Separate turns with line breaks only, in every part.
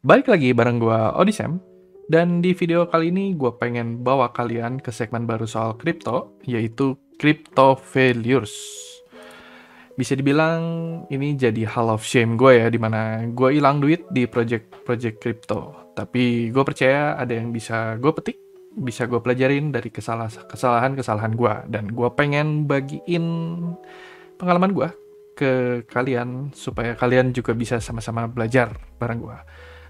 Balik lagi bareng gua Odisem, dan di video kali ini gua pengen bawa kalian ke segmen baru soal kripto, yaitu crypto failures. Bisa dibilang ini jadi hall of shame gue ya, dimana gue hilang duit di project kripto. Tapi gue percaya ada yang bisa gue petik, bisa gue pelajarin dari kesalahan gue. Dan gue pengen bagiin pengalaman gue ke kalian, supaya kalian juga bisa sama-sama belajar bareng gue.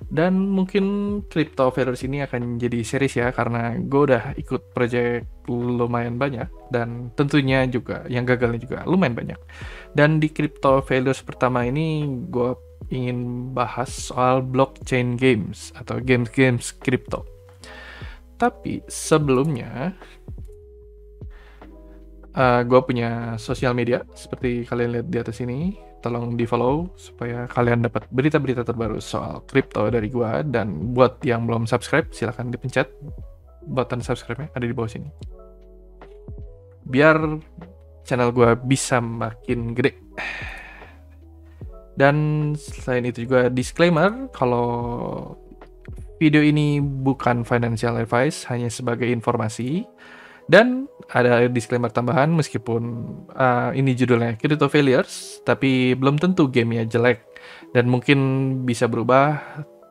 Dan mungkin Crypto Failures ini akan jadi series ya, karena gue udah ikut project lumayan banyak, dan tentunya juga yang gagalnya juga lumayan banyak. Dan di Crypto Failures pertama ini gue ingin bahas soal blockchain games atau games-games crypto. Tapi sebelumnya gue punya sosial media seperti kalian lihat di atas ini. Tolong di follow supaya kalian dapat berita-berita terbaru soal kripto dari gue. Dan buat yang belum subscribe, silahkan dipencet button subscribe-nya, ada di bawah sini, biar channel gue bisa makin gede. Dan selain itu juga disclaimer kalau video ini bukan financial advice, hanya sebagai informasi. Dan ada disclaimer tambahan, meskipun ini judulnya Crypto Failures, tapi belum tentu gamenya jelek, dan mungkin bisa berubah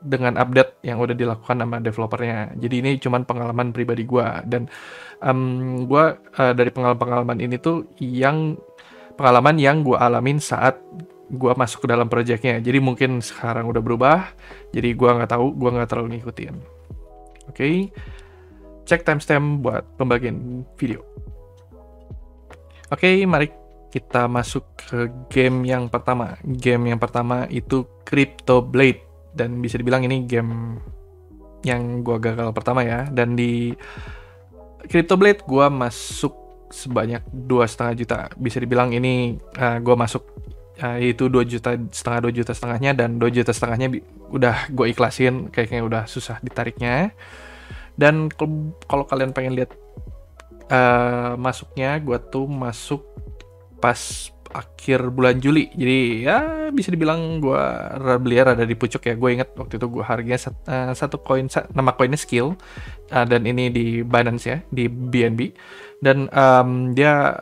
dengan update yang udah dilakukan sama developernya. Jadi ini cuman pengalaman pribadi gue, dan gue dari pengalaman ini tuh pengalaman yang gue alamin saat gue masuk ke dalam projectnya. Jadi mungkin sekarang udah berubah, jadi gue nggak tahu, gue nggak terlalu ngikutin. Oke. Cek timestamp buat pembagian video. Oke, mari kita masuk ke game yang pertama. Game yang pertama itu Crypto Blade, dan bisa dibilang ini game yang gua gagal pertama ya. Dan di Crypto Blade gua masuk sebanyak 2,5 juta. Bisa dibilang ini gua masuk itu 2 juta setengah, 2 juta setengahnya, dan 2 juta setengahnya udah gue ikhlasin, kayaknya udah susah ditariknya. Dan kalau kalian pengen lihat masuknya, gue tuh masuk pas akhir bulan Juli. Jadi ya bisa dibilang gue beli rada di pucuk ya. Gue inget waktu itu gue harganya satu koin, nama koinnya Skill, dan ini di Binance ya, di BNB. Dan dia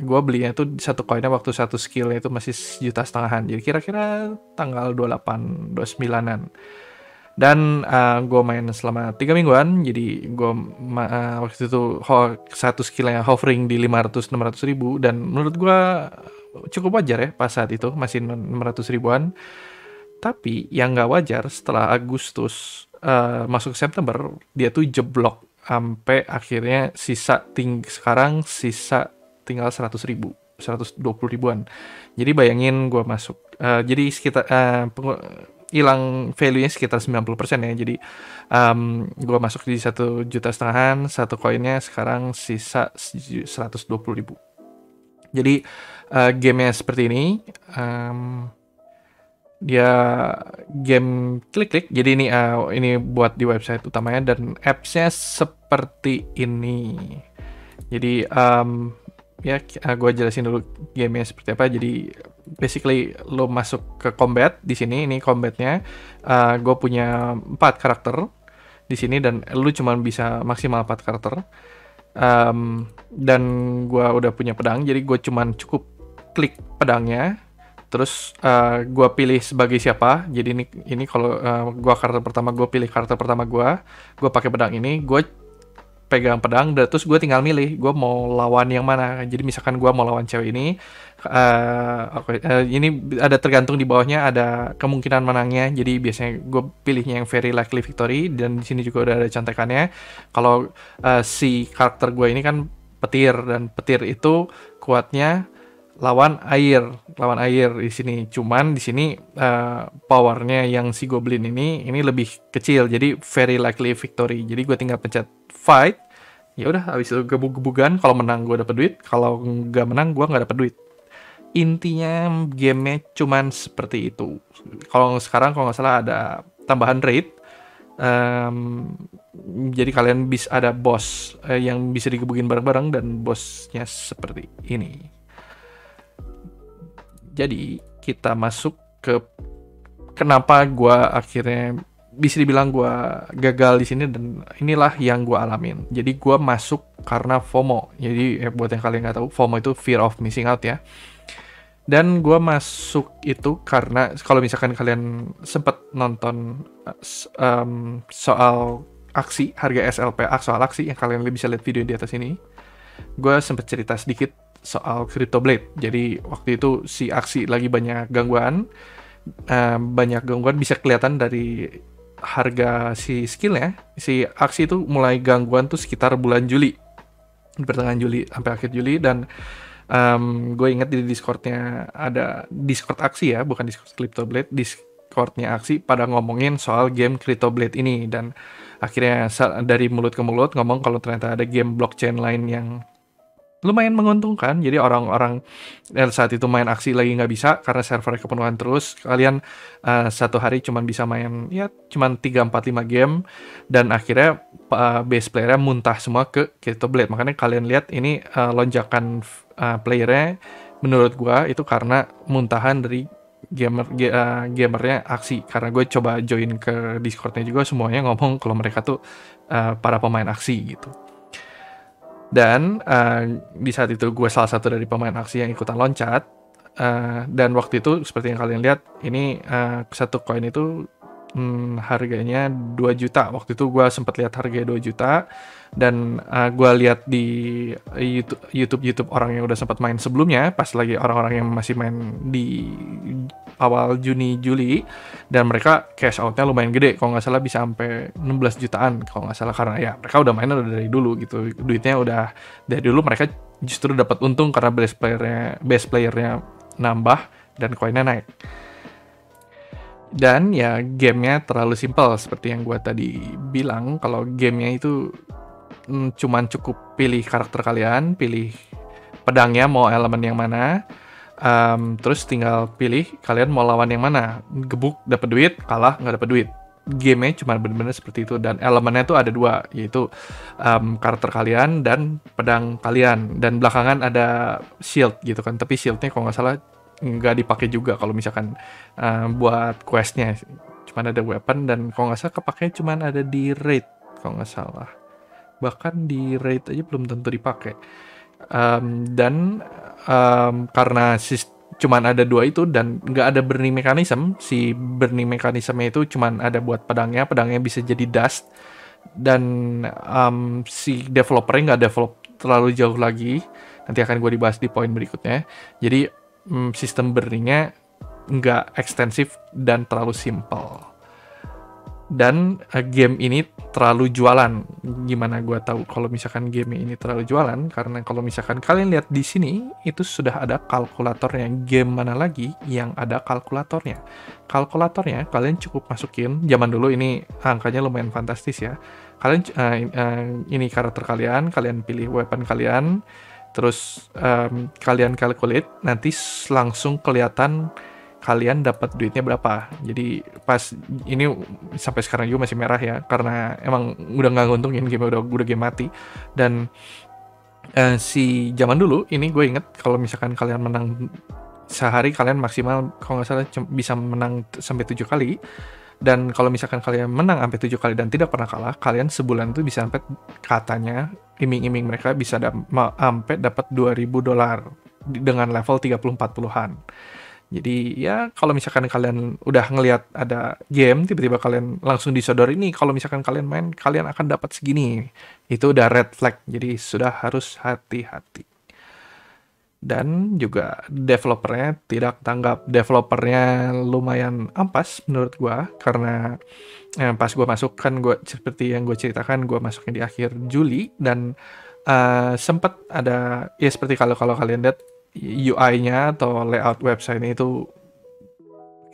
gue belinya tuh satu koinnya waktu satu skillnya itu masih 1,5 jutaan. Jadi kira-kira tanggal 28, 29-an. Dan gue main selama 3 mingguan. Jadi gue waktu itu satu skillnya hovering di 500-600 ribu. Dan menurut gue cukup wajar ya pas saat itu, masih 600 ribuan. Tapi yang gak wajar setelah Agustus masuk September, dia tuh jeblok sampai akhirnya sekarang sisa tinggal 100 ribu, 120 ribuan. Jadi bayangin gue masuk, jadi sekitar hilang value-nya sekitar 90% ya. Jadi gue masuk di 1,5 juta, satu koinnya sekarang sisa 120 ribu. Jadi gamenya seperti ini. Dia game klik-klik. Jadi ini buat di website utamanya, dan apps-nya seperti ini. Jadi ya gue jelasin dulu gamenya seperti apa. Jadi basically lo masuk ke combat di sini. Ini combatnya, gue punya 4 karakter di sini, dan lo cuma bisa maksimal 4 karakter. Dan gue udah punya pedang, jadi gue cuman cukup klik pedangnya, terus gue pilih sebagai siapa. Jadi ini kalau gue karakter pertama, gue pilih karakter pertama gue pakai pedang ini, gue pegang pedang, dan terus gue tinggal milih gue mau lawan yang mana. Jadi misalkan gue mau lawan cewek ini, ini ada tergantung di bawahnya ada kemungkinan menangnya. Jadi biasanya gue pilihnya yang very likely victory, dan di sini juga udah ada contekannya. Kalau si karakter gue ini kan petir, dan petir itu kuatnya lawan air di sini. Cuman di sini powernya yang si goblin ini lebih kecil, jadi very likely victory. Jadi gue tinggal pencet fight, ya udah, habis itu gebug-gebugan. Kalau menang gue dapet duit, kalau nggak menang gue nggak dapet duit. Intinya gamenya cuman seperti itu. Kalau sekarang kalau nggak salah ada tambahan raid. Jadi kalian bisa ada boss yang bisa digebugin bareng-bareng, dan bossnya seperti ini. Jadi kita masuk ke kenapa gue akhirnya bisa dibilang gue gagal di sini, dan inilah yang gue alamin. Jadi gue masuk karena FOMO. Jadi buat yang kalian nggak tahu, FOMO itu fear of missing out ya. Dan gue masuk itu karena kalau misalkan kalian sempat nonton soal aksi harga SLPA, soal aksi yang kalian bisa lihat video di atas ini, gue sempat cerita sedikit soal CryptoBlade. Jadi waktu itu si aksi lagi banyak gangguan, bisa kelihatan dari harga si skillnya. Si aksi itu mulai gangguan tuh sekitar bulan Juli, pertengahan Juli sampai akhir Juli. Dan gue inget di Discordnya, ada Discord aksi ya, bukan Discord CryptoBlade, Discordnya aksi pada ngomongin soal game CryptoBlade ini. Dan akhirnya dari mulut ke mulut ngomong kalau ternyata ada game blockchain lain yang lumayan menguntungkan. Jadi orang-orang saat itu main aksi lagi nggak bisa karena servernya kepenuhan terus. Kalian satu hari cuman bisa main ya cuman 3, 4, 5 game, dan akhirnya base playernya muntah semua ke CryptoBlade. Makanya kalian lihat ini lonjakan playernya menurut gua itu karena muntahan dari gamernya aksi. Karena gue coba join ke Discordnya juga, semuanya ngomong kalau mereka tuh para pemain aksi gitu. Dan di saat itu gue salah satu dari pemain aksi yang ikutan loncat. Dan waktu itu seperti yang kalian lihat, ini satu koin itu harganya 2 juta. Waktu itu gue sempat lihat harganya 2 juta. Dan gue lihat di YouTube orang yang udah sempat main sebelumnya, pas lagi orang-orang yang masih main di awal Juni-Juli, dan mereka cash out-nya lumayan gede, kalau nggak salah bisa sampai 16 jutaan kalau nggak salah, karena ya mereka udah main udah dari dulu gitu, duitnya udah dari dulu, mereka justru dapat untung karena base playernya nambah dan koinnya naik. Dan ya gamenya terlalu simpel seperti yang gue tadi bilang, kalau gamenya itu cuman cukup pilih karakter kalian, pilih pedangnya mau elemen yang mana, terus tinggal pilih kalian mau lawan yang mana, gebuk dapat duit, kalah nggak dapat duit. Gamenya cuma bener-bener seperti itu, dan elemennya tuh ada 2, yaitu karakter kalian dan pedang kalian, dan belakangan ada shield gitu kan, tapi shieldnya kalau nggak salah nggak dipakai juga kalau misalkan buat questnya, cuma ada weapon, dan kalau nggak salah kepakainya cuma ada di raid kalau nggak salah, bahkan di raid aja belum tentu dipakai. Dan karena cuman ada 2 itu dan nggak ada burning mechanism, si burning mechanismnya itu cuman ada buat pedangnya bisa jadi dust, dan si developernya nggak develop terlalu jauh lagi, nanti akan gue dibahas di poin berikutnya. Jadi sistem burningnya nggak ekstensif dan terlalu simple. Dan game ini terlalu jualan. Gimana gue tahu kalau misalkan game ini terlalu jualan? Karena kalau misalkan kalian lihat di sini, itu sudah ada kalkulatornya. Game mana lagi yang ada kalkulatornya? Kalkulatornya kalian cukup masukin. Zaman dulu ini angkanya lumayan fantastis ya. Kalian ini karakter kalian pilih weapon kalian, terus kalian calculate, nanti langsung kelihatan kalian dapat duitnya berapa. Jadi pas ini sampai sekarang juga masih merah ya, karena emang udah nggak nguntungin, game udah game mati. Dan si zaman dulu ini gue inget kalau misalkan kalian menang sehari, kalian maksimal kalau nggak salah bisa menang sampai 7 kali. Dan kalau misalkan kalian menang sampai 7 kali dan tidak pernah kalah, kalian sebulan tuh bisa sampai, katanya iming-iming mereka bisa sampai dapat $2.000 dengan level 30-40-an. Jadi ya kalau misalkan kalian udah ngelihat ada game, tiba-tiba kalian langsung disodor ini, kalau misalkan kalian main, kalian akan dapat segini. Itu udah red flag, jadi sudah harus hati-hati. Dan juga developernya tidak tanggap. Developernya lumayan ampas menurut gua, karena pas gua masuk kan, gua seperti yang gue ceritakan, gua masuknya di akhir Juli, dan sempat ada ya seperti kalau kalian lihat UI-nya atau layout website-nya itu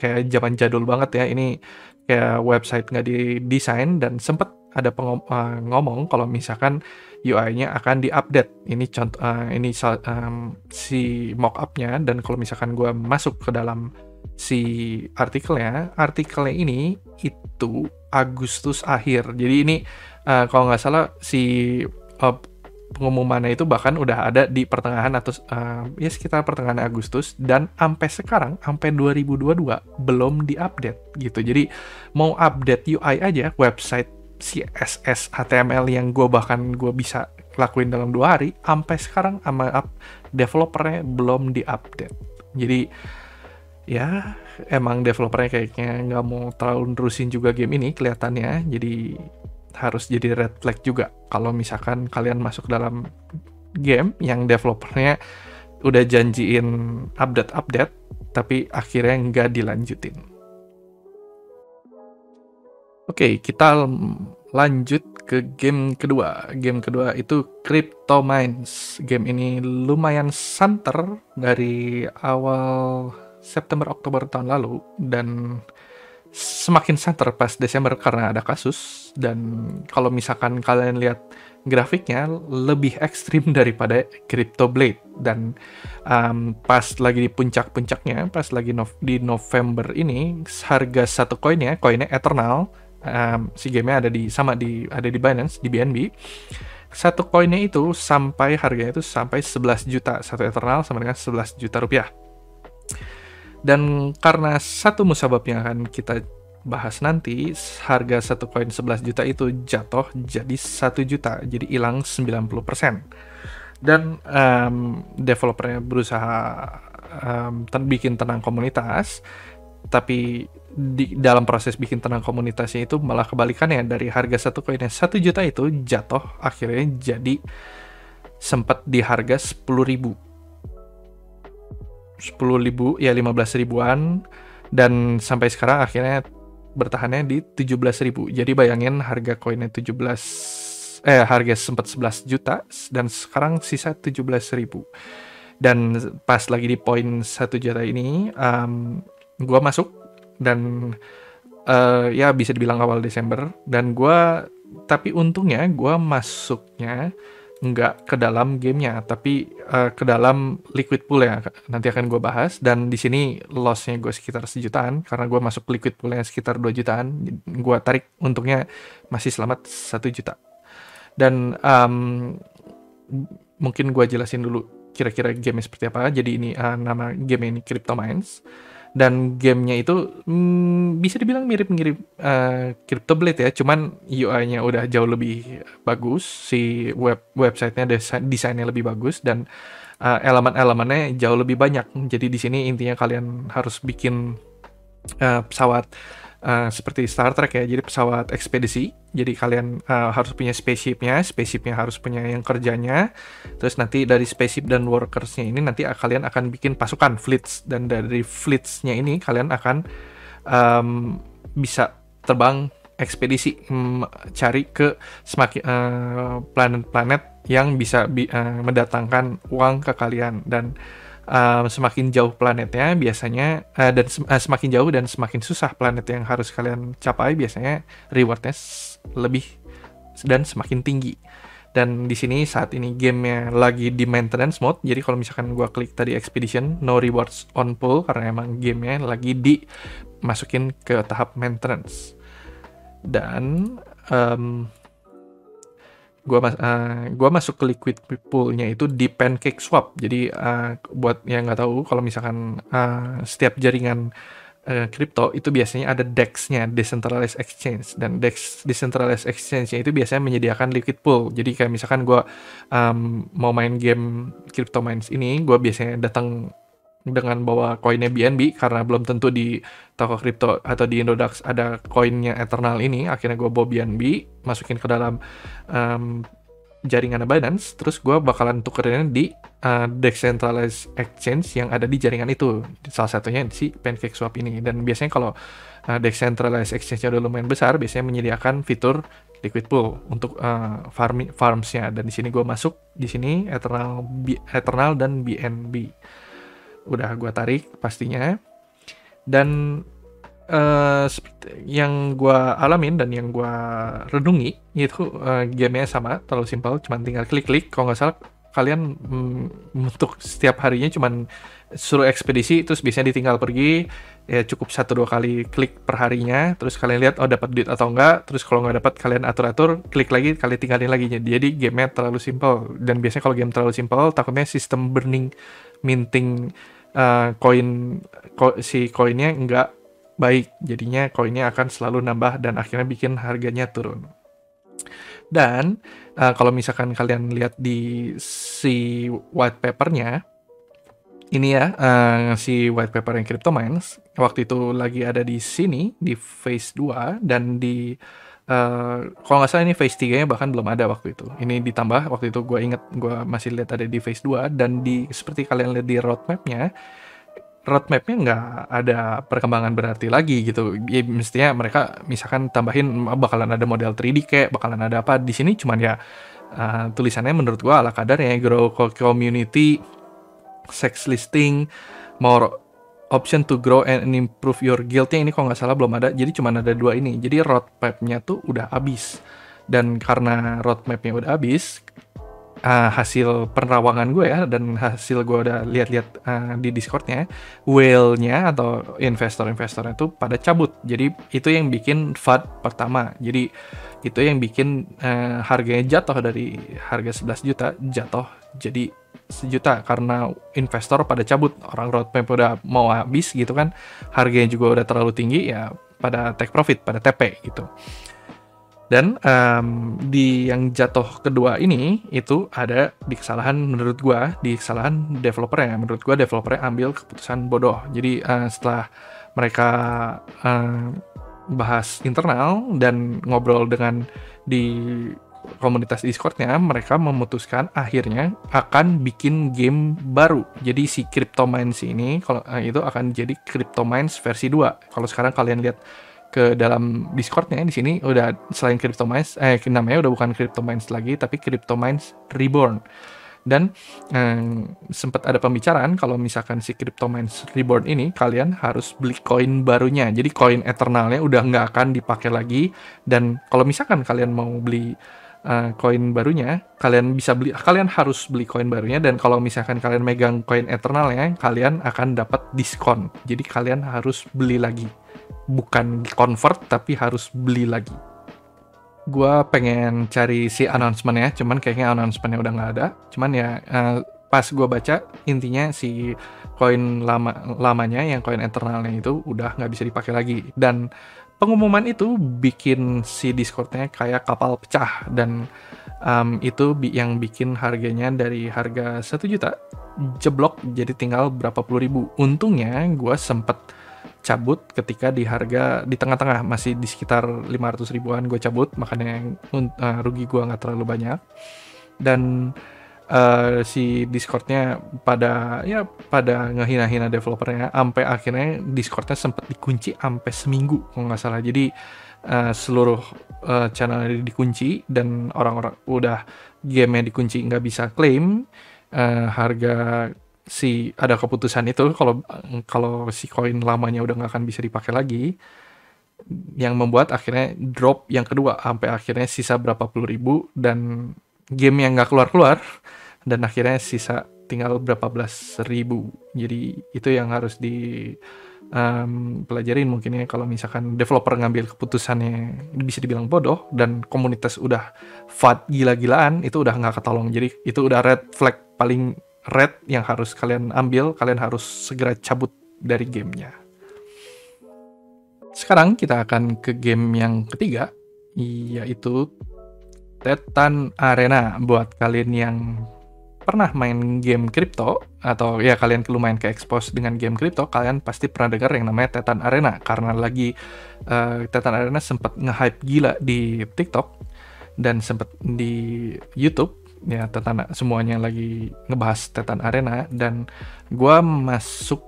kayak zaman jadul banget ya. Ini kayak website nggak didesain, dan sempat ada ngomong kalau misalkan UI-nya akan diupdate. Ini contoh, ini si mockup-nya, dan kalau misalkan gue masuk ke dalam si artikelnya ini itu Agustus akhir. Jadi ini kalau nggak salah si pengumumannya itu bahkan udah ada di pertengahan atau ya sekitar pertengahan Agustus, dan sampai sekarang sampai 2022 belum diupdate gitu. Jadi mau update UI aja, website CSS HTML yang bahkan gue bisa lakuin dalam 2 hari, sampai sekarang sama developernya belum diupdate. Jadi ya emang developernya kayaknya nggak mau terlalu nerusin juga game ini kelihatannya. Jadi harus jadi red flag juga kalau misalkan kalian masuk dalam game yang developernya udah janjiin update tapi akhirnya nggak dilanjutin. Oke, kita lanjut ke game kedua. Game kedua itu Cryptomines. Game ini lumayan santer dari awal September Oktober tahun lalu, dan semakin santer pas Desember karena ada kasus. Dan kalau misalkan kalian lihat grafiknya lebih ekstrim daripada Crypto Blade. Dan pas lagi di puncak-puncaknya, pas lagi di November ini, harga satu koinnya Eternal, si gamenya ada di Binance, di BNB. Satu koinnya itu harganya itu sampai 11 juta. Satu Eternal sama dengan 11 juta rupiah. Dan karena satu musabab yang akan kita bahas nanti, harga satu koin 11 juta itu jatuh jadi 1 juta, jadi hilang 90%. Dan developernya berusaha bikin tenang komunitas, tapi di dalam proses bikin tenang komunitasnya itu malah kebalikannya, dari harga satu koinnya 1 juta itu jatuh akhirnya jadi sempat di harga 10.000 ya 15 ribuan, dan sampai sekarang akhirnya bertahannya di 17.000. Jadi bayangin harga koinnya harga sempat 11 juta dan sekarang sisa 17.000. Dan pas lagi di poin 1 juta ini gua masuk, dan ya bisa dibilang awal Desember, dan tapi untungnya gua masuknya nggak ke dalam gamenya, tapi ke dalam liquid pool yang nanti akan gue bahas. Dan di sini lossnya gue sekitar 1 jutaan karena gue masuk liquid pool yang sekitar 2 jutaan. Gue tarik untungnya masih selamat 1 juta. Dan mungkin gue jelasin dulu kira-kira game seperti apa. Jadi ini nama game ini Cryptomines. Dan gamenya itu bisa dibilang mirip-mirip Crypto Blade ya, cuman UI-nya udah jauh lebih bagus, si websitenya desainnya lebih bagus, dan elemen-elemennya jauh lebih banyak. Jadi di sini intinya kalian harus bikin pesawat seperti Star Trek ya, jadi pesawat ekspedisi. Jadi kalian harus punya spaceshipnya harus punya yang kerjanya. Terus nanti dari spaceship dan workersnya ini nanti kalian akan bikin pasukan fleets, dan dari fleetsnya ini kalian akan bisa terbang ekspedisi, cari ke semakin planet-planet yang bisa mendatangkan uang ke kalian. Dan semakin jauh planetnya biasanya dan semakin jauh dan semakin susah planet yang harus kalian capai, biasanya rewardnya lebih dan semakin tinggi. Dan di sini saat ini gamenya lagi di maintenance mode, jadi kalau misalkan gua klik tadi expedition, no rewards on pull, karena emang gamenya lagi dimasukin ke tahap maintenance. Dan gua masuk ke liquid pool-nya itu di PancakeSwap. Jadi buat yang nggak tahu, kalau misalkan setiap jaringan kripto itu biasanya ada DEX-nya, Decentralized Exchange, dan DEX Decentralized Exchange-nya itu biasanya menyediakan liquid pool. Jadi kayak misalkan gua mau main game Cryptomines ini, gua biasanya datang dengan bawa koinnya BNB, karena belum tentu di toko kripto atau di Indodax ada koinnya Eternal ini. Akhirnya gue bawa BNB, masukin ke dalam jaringan Binance, terus gue bakalan tukerinnya di Decentralized Exchange yang ada di jaringan itu, salah satunya si PancakeSwap ini. Dan biasanya kalau Decentralized Exchange-nya udah lumayan besar, biasanya menyediakan fitur liquid pool untuk farms-nya. Dan di sini gue masuk di sini Eternal dan BNB. Udah gue tarik pastinya. Dan seperti yang gue alamin dan yang gue renungi itu gamenya sama, terlalu simpel, cuma tinggal klik-klik. Kalau nggak salah kalian untuk setiap harinya cuman suruh ekspedisi, terus biasanya ditinggal pergi, ya cukup 1-2 kali klik per harinya, terus kalian lihat dapat duit atau enggak, terus kalau nggak dapat kalian atur-atur, klik lagi, kalian tinggalin lagi. Jadi gamenya terlalu simple, dan biasanya kalau game terlalu simple takutnya sistem burning minting si koinnya nggak baik, jadinya koinnya akan selalu nambah dan akhirnya bikin harganya turun. Dan kalau misalkan kalian lihat di si white papernya, ini ya, si white paper yang CryptoMines waktu itu lagi ada di sini di phase 2, dan di kalau nggak salah ini phase 3-nya bahkan belum ada waktu itu. Ini ditambah waktu itu, gue inget gue masih lihat ada di phase 2, dan seperti kalian lihat di roadmapnya nggak ada perkembangan berarti lagi gitu. Ya, mestinya mereka misalkan tambahin bakalan ada model 3D kayak, bakalan ada apa. Di sini cuman ya tulisannya menurut gua ala kadarnya, grow community, sex listing, more option to grow and improve your guild-nya ini kalau nggak salah belum ada. Jadi cuman ada 2 ini. Jadi roadmap-nya tuh udah habis. Dan karena roadmap-nya udah habis, hasil penerawangan gue ya, dan hasil gue udah lihat-lihat di Discord-nya, whale-nya atau investor-investornya tuh pada cabut. Jadi itu yang bikin FUD pertama. Jadi itu yang bikin harganya jatuh dari harga 11 juta jatuh jadi 1 juta karena investor pada cabut. Orang roadmap udah mau habis gitu kan, harganya juga udah terlalu tinggi, ya pada take profit, pada TP gitu. Dan di yang jatuh kedua ini itu ada di kesalahan menurut gua, di kesalahan developernya. Menurut gua developernya ambil keputusan bodoh. Jadi setelah mereka bahas internal dan ngobrol dengan di komunitas Discord-nya, mereka memutuskan akhirnya akan bikin game baru. Jadi si CryptoMines ini kalau itu akan jadi CryptoMines versi 2. Kalau sekarang kalian lihat ke dalam Discord-nya, di sini udah selain CryptoMines, namanya udah bukan CryptoMines lagi, tapi CryptoMines Reborn. Dan sempat ada pembicaraan kalau misalkan si CryptoMines Reborn ini kalian harus beli koin barunya. Jadi koin eternalnya udah nggak akan dipakai lagi. Dan kalau misalkan kalian mau beli koin barunya, kalian harus beli koin barunya. Dan kalau misalkan kalian megang koin eternalnya, kalian akan dapat diskon. Jadi kalian harus beli lagi. Bukan convert, tapi harus beli lagi. Gue pengen cari si announcement-nya, cuman kayaknya announcement-nya udah nggak ada. Cuman ya pas gue baca, intinya si koin lamanya, yang koin eternalnya itu udah nggak bisa dipakai lagi. Dan pengumuman itu bikin si Discord-nya kayak kapal pecah. Dan itu yang bikin harganya dari harga 1 juta jeblok jadi tinggal berapa puluh ribu. Untungnya gue sempet cabut ketika di harga di tengah-tengah, masih di sekitar 500 ribuan gue cabut, makanya rugi gue nggak terlalu banyak. Dan si Discord-nya pada ngehina-hina developernya, sampai akhirnya Discord-nya sempat dikunci sampai seminggu kalau nggak salah. Jadi seluruh channel dikunci, dan orang-orang udah game-nya dikunci, nggak bisa claim harga. Ada keputusan itu kalau si koin lamanya udah nggak akan bisa dipakai lagi, yang membuat akhirnya drop yang kedua sampai akhirnya sisa berapa puluh ribu, dan game yang nggak keluar, dan akhirnya sisa tinggal berapa belas ribu. Jadi itu yang harus pelajarin mungkin ya, kalau misalkan developer ngambil keputusannya bisa dibilang bodoh, dan komunitas udah FUD gila-gilaan, itu udah nggak ketolong. Jadi itu udah red flag paling red yang harus kalian ambil. Kalian harus segera cabut dari gamenya. Sekarang kita akan ke game yang ketiga, yaitu Tetan Arena. Buat kalian yang pernah main game kripto, atau ya kalian lumayan ke-expose dengan game kripto, kalian pasti pernah dengar yang namanya Tetan Arena. Karena lagi Tetan Arena sempat nge-hype gila di TikTok dan sempat di YouTube. Ya, semuanya lagi ngebahas Tetan Arena. Dan gue masuk,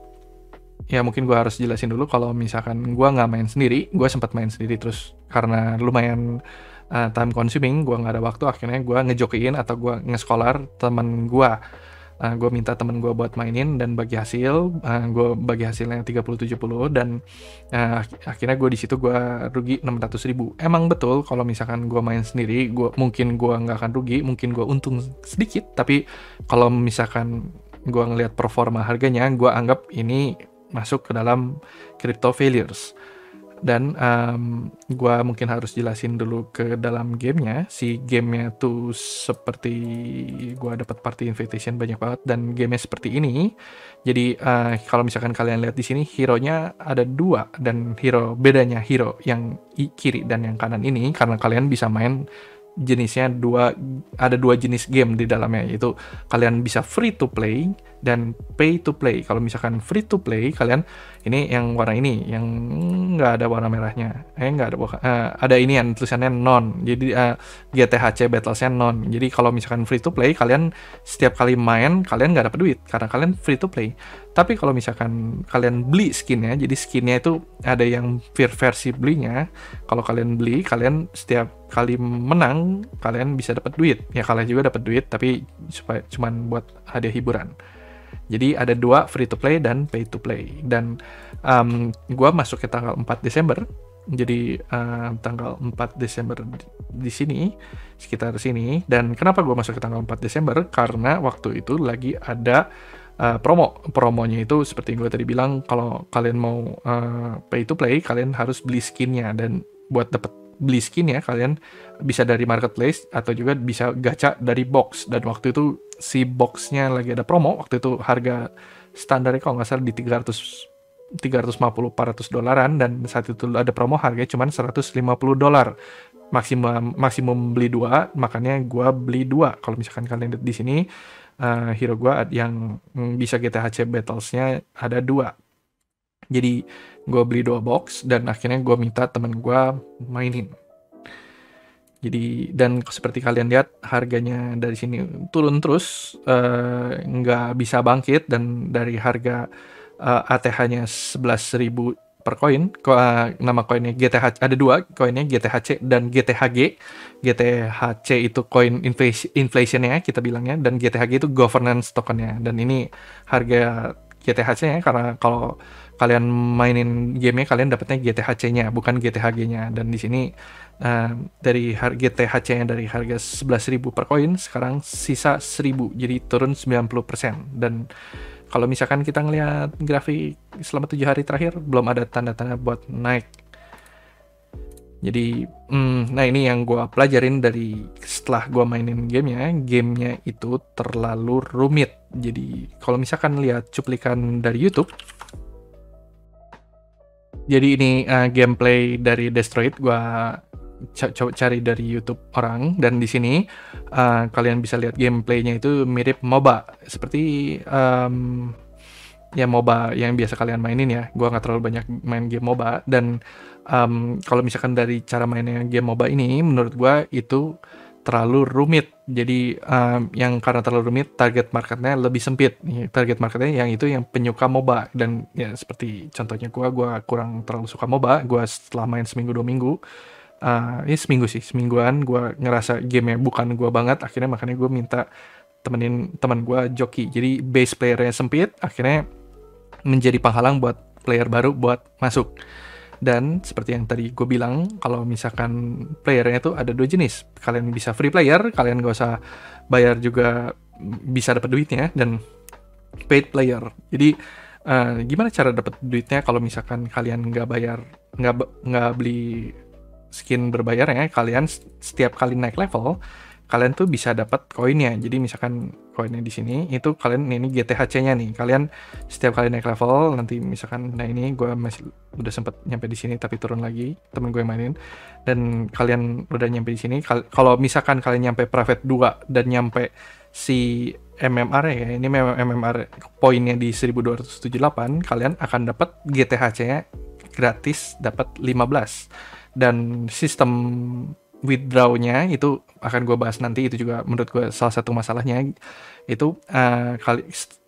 ya mungkin gue harus jelasin dulu, kalau misalkan gue nggak main sendiri, gue sempat main sendiri, terus karena lumayan time consuming, gue nggak ada waktu, akhirnya gue ngejokiin atau gue nge-scholar temen gue Gue minta temen gue buat mainin dan bagi hasil. Gue bagi hasilnya 30-70 dan akhirnya gue di situ gue rugi 600.000. Emang betul kalau misalkan gue main sendiri, mungkin gue nggak akan rugi, mungkin gue untung sedikit. Tapi kalau misalkan gue ngelihat performa harganya, gue anggap ini masuk ke dalam crypto failures. Dan gue mungkin harus jelasin dulu ke dalam gamenya. Si gamenya tuh seperti gue dapat party invitation banyak banget dan gamenya seperti ini. Jadi kalau misalkan kalian lihat di sini hero-nya ada 2 dan bedanya hero yang kiri dan yang kanan ini karena kalian bisa main jenisnya ada 2 jenis game di dalamnya, yaitu kalian bisa free to play dan pay to play. Kalau misalkan free to play, kalian ini yang warna ini yang nggak ada warna merahnya, nggak ada ada ini yang tulisannya non, jadi GTHC Battlesnya non. Jadi kalau misalkan free to play, kalian setiap kali main kalian nggak dapat duit karena kalian free to play. Tapi kalau misalkan kalian beli skinnya, jadi skinnya itu ada yang versi belinya. Kalau kalian beli, kalian setiap kali menang kalian bisa dapat duit. Ya kalian juga dapat duit, tapi supaya cuman buat hadiah hiburan. Jadi ada 2, free to play dan pay to play. Dan gue masuk ke tanggal 4 Desember. Jadi tanggal 4 Desember di sini, sekitar sini. Dan kenapa gue masuk ke tanggal 4 Desember? Karena waktu itu lagi ada promonya itu seperti gue tadi bilang, kalau kalian mau pay to play, kalian harus beli skinnya. Dan buat dapat beli skinnya, kalian bisa dari marketplace atau juga bisa gacha dari box. Dan waktu itu si boxnya lagi ada promo. Waktu itu harga standarnya kalau nggak salah di 350-400 dolaran, dan saat itu ada promo harganya cuma $150. Maksimum beli 2, makanya gue beli 2. Kalau misalkan kalian lihat di sini, hero gue yang bisa GTHC Battlesnya ada 2. Jadi gue beli 2 box dan akhirnya gue minta temen gue mainin. Jadi dan seperti kalian lihat harganya dari sini turun terus, nggak bisa bangkit, dan dari harga ATH-nya 11.000 per koin. Nama koinnya GTH, ada 2 koinnya, GTHC dan GTHG. GTHC itu koin inflation-nya kita bilangnya, dan GTHG itu governance tokennya. Dan ini harga GTHC-nya, karena kalau kalian mainin gamenya kalian dapatnya GTHC-nya bukan GTHG-nya. Dan di sini dari GTHC-nya dari harga 11.000 per koin sekarang sisa 1.000, jadi turun 90%. Dan kalau misalkan kita ngelihat grafik selama 7 hari terakhir, belum ada tanda-tanda buat naik. Jadi nah ini yang gue pelajarin dari setelah gue mainin gamenya itu terlalu rumit. Jadi kalau misalkan lihat cuplikan dari YouTube, jadi ini gameplay dari Destroyed, gue coba cari dari YouTube orang, dan di sini kalian bisa lihat gameplaynya itu mirip MOBA, seperti ya MOBA yang biasa kalian mainin ya. Gue nggak terlalu banyak main game MOBA, dan kalau misalkan dari cara mainnya game MOBA ini, menurut gue itu terlalu rumit. Jadi yang karena terlalu rumit, target marketnya lebih sempit. Target marketnya yang penyuka MOBA. Dan ya seperti contohnya gue kurang terlalu suka MOBA. Gue setelah main seminggu 2 minggu, semingguan gue ngerasa gamenya bukan gue banget. Akhirnya makanya gue minta temenin teman gue joki. Jadi base playernya sempit, akhirnya menjadi penghalang buat player baru buat masuk. Dan seperti yang tadi gue bilang, kalau misalkan playernya tuh ada 2 jenis. Kalian bisa free player, kalian gak usah bayar juga bisa dapat duitnya, dan paid player. Jadi gimana cara dapat duitnya kalau misalkan kalian nggak bayar, nggak beli skin berbayar ya? Kalian setiap kali naik level, kalian tuh bisa dapat koinnya. Jadi misalkan koinnya di sini itu kalian, ini GTHC-nya nih. Kalian setiap kali naik level nanti misalkan, nah ini gue masih udah sempet nyampe di sini tapi turun lagi, temen gue yang mainin. Dan kalian udah nyampe di sini, kalau misalkan kalian nyampe private 2 dan nyampe si MMR ya, ini MMR poinnya di 1278, kalian akan dapat GTHC-nya gratis, dapat 15. Dan sistem withdraw-nya itu akan gue bahas nanti. Itu juga menurut gue salah satu masalahnya. Itu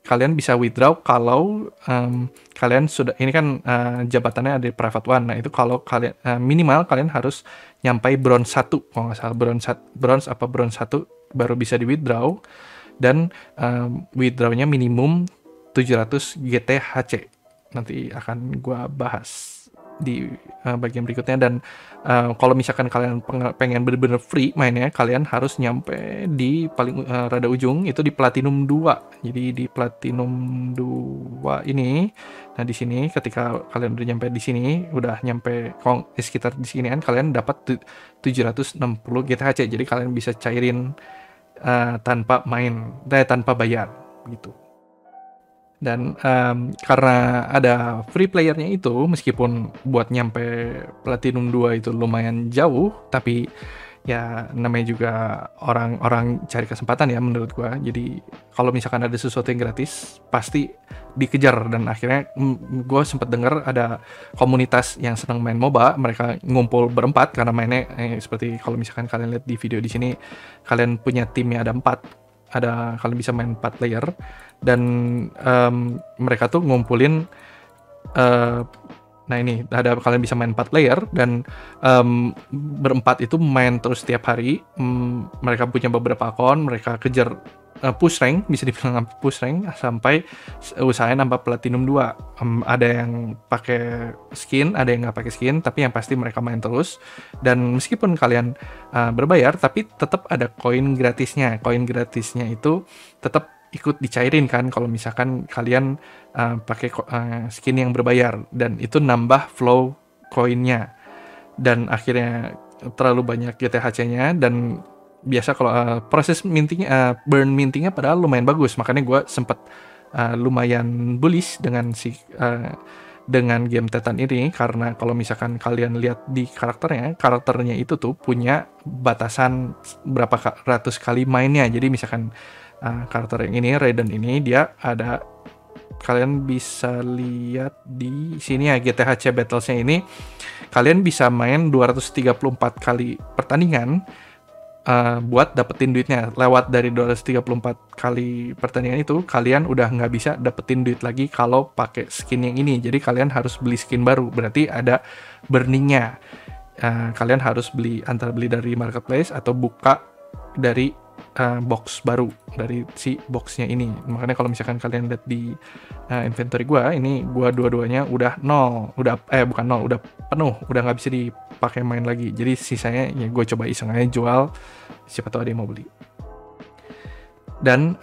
kalian bisa withdraw kalau kalian sudah, ini kan jabatannya ada di private one. Nah itu kalau kalian minimal kalian harus nyampai bronze 1, kalau nggak salah bronze 1 baru bisa di withdraw. dan withdrawnya minimum 700 GTHC. Nanti akan gua bahas di bagian berikutnya. Dan kalau misalkan kalian pengen bener-bener free mainnya, kalian harus nyampe di paling rada ujung, itu di Platinum 2. Jadi di Platinum 2 ini, nah di sini ketika kalian udah nyampe di sini, udah nyampe sekitar di sini kan, kalian dapat 760 GTHC. Jadi kalian bisa cairin tanpa bayar gitu. Dan karena ada free playernya itu, meskipun buat nyampe Platinum 2 itu lumayan jauh, tapi ya namanya juga orang-orang cari kesempatan ya menurut gua. Jadi kalau misalkan ada sesuatu yang gratis, pasti dikejar. Dan akhirnya gua sempat dengar ada komunitas yang senang main MOBA, mereka ngumpul berempat karena mainnya seperti kalau misalkan kalian lihat di video di sini, kalian punya timnya ada 4. Kalian bisa main 4 player, dan mereka tuh ngumpulin nah ini kalian bisa main 4 player, dan berempat itu main terus setiap hari. Mereka punya beberapa akun, mereka kejar push rank, bisa dibilang push rank sampai usahain nambah Platinum 2. Ada yang pakai skin, ada yang nggak pakai skin, tapi yang pasti mereka main terus. Dan meskipun kalian berbayar, tapi tetap ada koin gratisnya. Koin gratisnya itu tetap ikut dicairin kan kalau misalkan kalian pakai skin yang berbayar, dan itu nambah flow koinnya. Dan akhirnya terlalu banyak GTHC-nya, dan biasa kalau proses mintingnya, burn mintingnya padahal lumayan bagus, makanya gue sempet lumayan bullish dengan dengan game Titan ini, karena kalau misalkan kalian lihat di karakternya itu tuh punya batasan berapa ratus kali mainnya. Jadi misalkan karakter yang ini, Raiden ini, dia ada, kalian bisa lihat di sini ya, GTHC Battlesnya ini, kalian bisa main 234 kali pertandingan buat dapetin duitnya. Lewat dari 234 kali pertandingan itu, kalian udah nggak bisa dapetin duit lagi kalau pakai skin yang ini. Jadi kalian harus beli skin baru, berarti ada burningnya. Kalian harus antara beli dari marketplace atau buka dari box baru dari si boxnya ini. Makanya kalau misalkan kalian lihat di inventory gua ini, gua dua-duanya udah bukan nol, udah penuh, udah nggak bisa dipakai main lagi. Jadi sisanya ya gue coba iseng aja jual, siapa tahu ada yang mau beli. Dan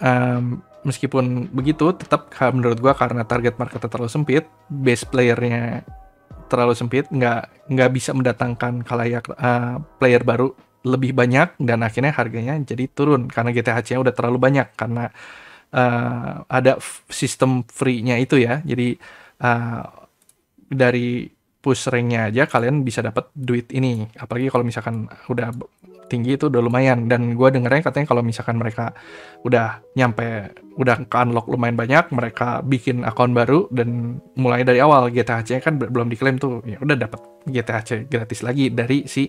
meskipun begitu, tetap menurut gua karena target marketnya terlalu sempit, base playernya terlalu sempit, nggak bisa mendatangkan khalayak player baru lebih banyak, dan akhirnya harganya jadi turun karena GTHC-nya udah terlalu banyak, karena ada sistem free-nya itu ya. Jadi dari push rank-nya aja kalian bisa dapat duit ini, apalagi kalau misalkan udah tinggi itu udah lumayan. Dan gue dengernya katanya kalau misalkan mereka udah ke-unlock lumayan banyak, mereka bikin akun baru dan mulai dari awal, GTHC kan belum diklaim tuh, ya udah dapat GTHC gratis lagi dari si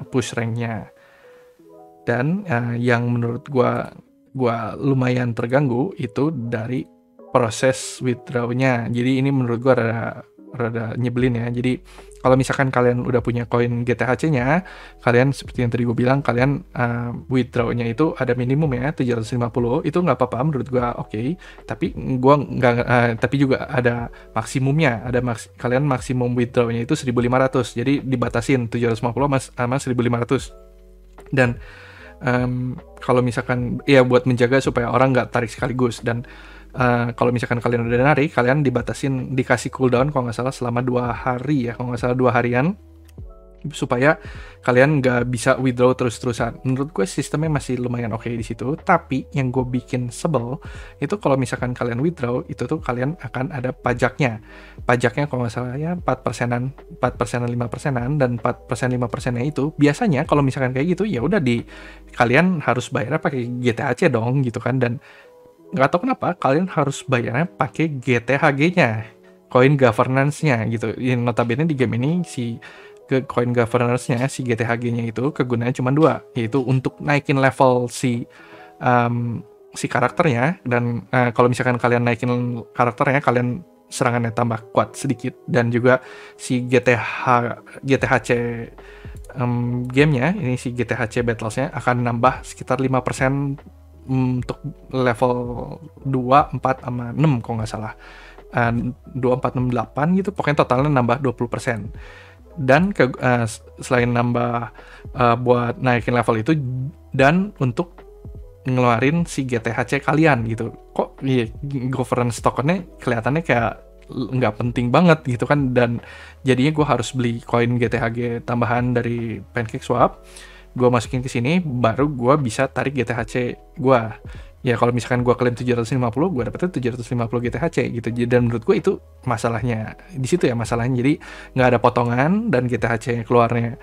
push rank-nya. Dan yang menurut gua lumayan terganggu itu dari proses withdraw-nya. Jadi ini menurut gua rada nyebelin ya. Jadi kalau misalkan kalian udah punya koin GTHC-nya, kalian seperti yang tadi gue bilang, kalian withdraw-nya itu ada minimum ya 750. Itu nggak apa-apa menurut gue, oke. Tapi gua nggak tapi juga ada maksimumnya. Kalian maksimum withdraw-nya itu 1.500. Jadi dibatasin 750 sama 1.500. Dan kalau misalkan ya buat menjaga supaya orang nggak tarik sekaligus. Dan kalau misalkan kalian udah narik, kalian dikasih cooldown kalau nggak salah selama 2 hari ya, kalau nggak salah 2 harian, supaya kalian nggak bisa withdraw terus-terusan. Menurut gue sistemnya masih lumayan oke di situ. Tapi yang gue bikin sebel itu kalau misalkan kalian withdraw, itu tuh kalian akan ada pajaknya. Pajaknya kalau nggak salah ya 4%, 5%, dan 4% 5%-nya itu biasanya kalau misalkan kayak gitu ya udah kalian harus bayarnya pakai GTHC dong gitu kan. Dan nggak tahu kenapa kalian harus bayarnya pakai GTHG-nya, coin governance-nya gitu. Notabene di game ini coin governance-nya, si GTHG-nya itu kegunaannya cuma 2, yaitu untuk naikin level si karakternya. Dan kalau misalkan kalian naikin karakternya, kalian serangannya tambah kuat sedikit, dan juga si GTHC gamenya ini, si GTHC Battlesnya akan nambah sekitar 5% untuk level 2, 4, sama 6 kalau nggak salah. 2, 4, 6, 8 gitu, pokoknya totalnya nambah 20%. Dan selain nambah buat naikin level itu, dan untuk ngeluarin si GTHC kalian gitu. Kok iya, governance tokennya kelihatannya kayak nggak penting banget gitu kan, dan jadinya gue harus beli koin GTHG tambahan dari PancakeSwap, gue masukin ke sini, baru gue bisa tarik GTHC gue. Ya kalau misalkan gue klaim 750, gue dapetnya 750 GTHC gitu. Dan menurut gue itu masalahnya di situ ya, masalahnya. Jadi nggak ada potongan, dan GTHC keluarnya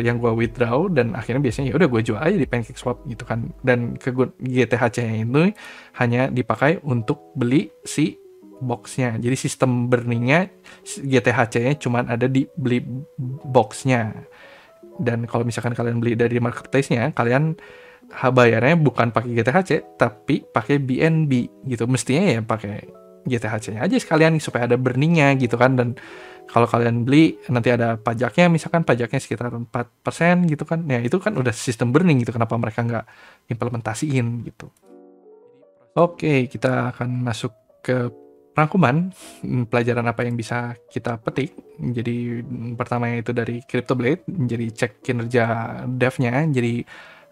yang gue withdraw, dan akhirnya biasanya ya udah gue jual aja di PancakeSwap gitu kan. Dan GTHC itu hanya dipakai untuk beli si boxnya. Jadi sistem burningnya GTHC-nya cuman ada di beli boxnya. Dan kalau misalkan kalian beli dari marketplace-nya, kalian bayarnya bukan pakai GTHC tapi pakai BNB gitu. Mestinya ya pakai GTHC-nya aja sekalian supaya ada burningnya gitu kan. Dan kalau kalian beli nanti ada pajaknya, misalkan pajaknya sekitar 4% gitu kan, ya itu kan udah sistem burning gitu. Kenapa mereka nggak implementasiin gitu. Oke, kita akan masuk ke rangkuman pelajaran apa yang bisa kita petik. Jadi pertama itu dari CryptoBlade, jadi cek kinerja dev-nya. Jadi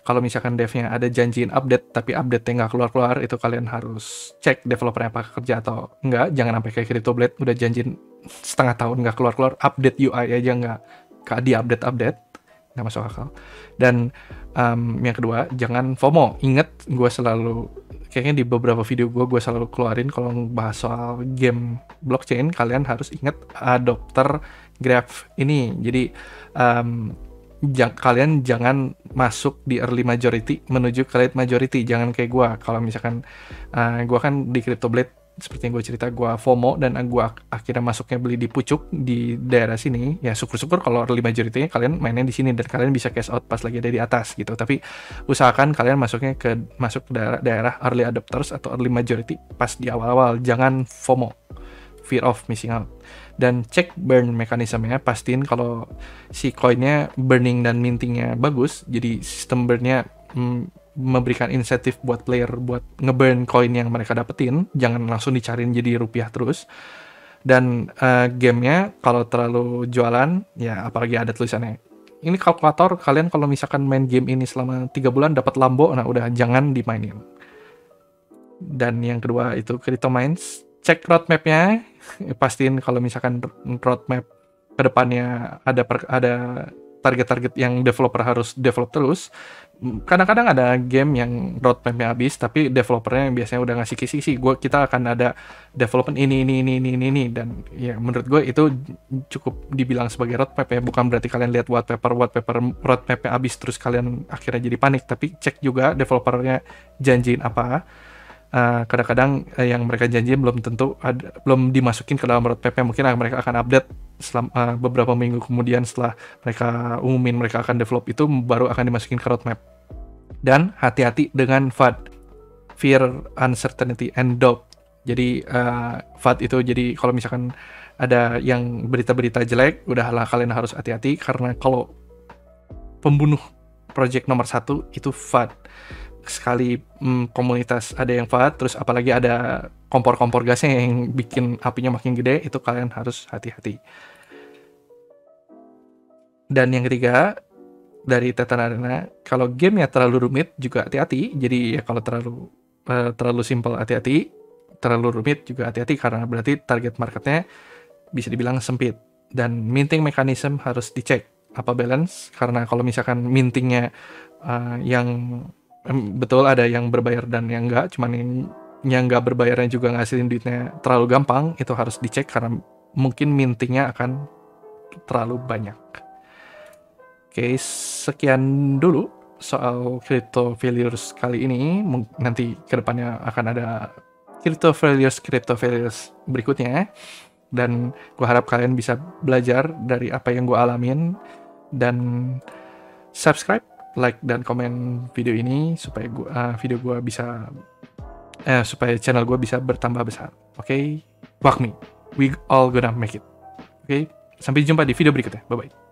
kalau misalkan devnya ada janjiin update tapi update-nya nggak keluar-keluar, itu kalian harus cek developernya apakah kerja atau enggak. Jangan sampai kayak CryptoBlade udah janjiin setengah tahun nggak keluar-keluar, update UI aja nggak di-update, nggak masuk akal. Dan yang kedua, jangan FOMO. Ingat, gue selalu, kayaknya di beberapa video gue selalu keluarin kalau bahas soal game blockchain, kalian harus ingat adopter graph ini. Jadi kalian jangan masuk di early majority menuju ke late majority. Jangan kayak gue. Kalau misalkan gue kan di CryptoBlade, seperti yang gue cerita, gue FOMO dan gue akhirnya masuknya beli di pucuk di daerah sini. Ya syukur-syukur kalau early majority-nya kalian mainnya di sini dan kalian bisa cash out pas lagi ada di atas gitu. Tapi usahakan kalian masuk ke daerah early adopters atau early majority pas di awal-awal. Jangan FOMO, fear of missing out. Dan cek burn mekanismenya, pastiin kalau si coinnya burning dan mintingnya bagus. Jadi sistem burnnya memberikan insentif buat player buat ngeburn koin yang mereka dapetin. Jangan langsung dicariin jadi rupiah terus. Dan gamenya kalau terlalu jualan, ya apalagi ada tulisannya, ini kalkulator, kalian kalau misalkan main game ini selama 3 bulan dapat Lambo, nah udah jangan dimainin. Dan yang kedua itu CryptoMines, cek roadmap-nya, pastiin kalau misalkan roadmap ke depannya ada target-target yang developer harus develop terus. Kadang-kadang ada game yang roadmap-nya habis tapi developernya biasanya udah ngasih kisi-kisi, kita akan ada development ini, dan ya menurut gue itu cukup dibilang sebagai roadmap ya. Bukan berarti kalian lihat white paper roadmap-nya habis terus kalian akhirnya jadi panik, tapi cek juga developernya janjiin apa. Kadang-kadang yang mereka janjiin belum tentu belum dimasukin ke dalam roadmap-nya. Mungkin mereka akan update beberapa minggu kemudian setelah mereka umumin mereka akan develop, itu baru akan dimasukin ke roadmap. Dan hati-hati dengan FUD, fear, uncertainty, and doubt. Jadi FUD itu, jadi kalau misalkan ada yang berita-berita jelek, udahlah kalian harus hati-hati, karena kalau pembunuh project nomor 1 itu FUD. Sekali komunitas ada yang FUD, terus apalagi ada kompor-kompor gasnya yang bikin apinya makin gede, itu kalian harus hati-hati. Dan yang ketiga dari Titan Arena, kalau gamenya terlalu rumit juga hati-hati. Jadi ya kalau terlalu simpel hati-hati, terlalu rumit juga hati-hati, karena berarti target marketnya bisa dibilang sempit. Dan minting mechanism harus dicek apa balance, karena kalau misalkan mintingnya yang betul ada yang berbayar dan yang enggak, cuman yang enggak berbayarnya juga ngasilin duitnya terlalu gampang, itu harus dicek karena mungkin mintingnya akan terlalu banyak. Oke, sekian dulu soal crypto failures kali ini. Nanti kedepannya akan ada crypto failures berikutnya, dan gue harap kalian bisa belajar dari apa yang gue alamin. Dan subscribe, like, dan komen video ini supaya video gue bisa supaya channel gue bisa bertambah besar. Oke, Walk me, we all gonna make it. Oke, sampai jumpa di video berikutnya. Bye bye.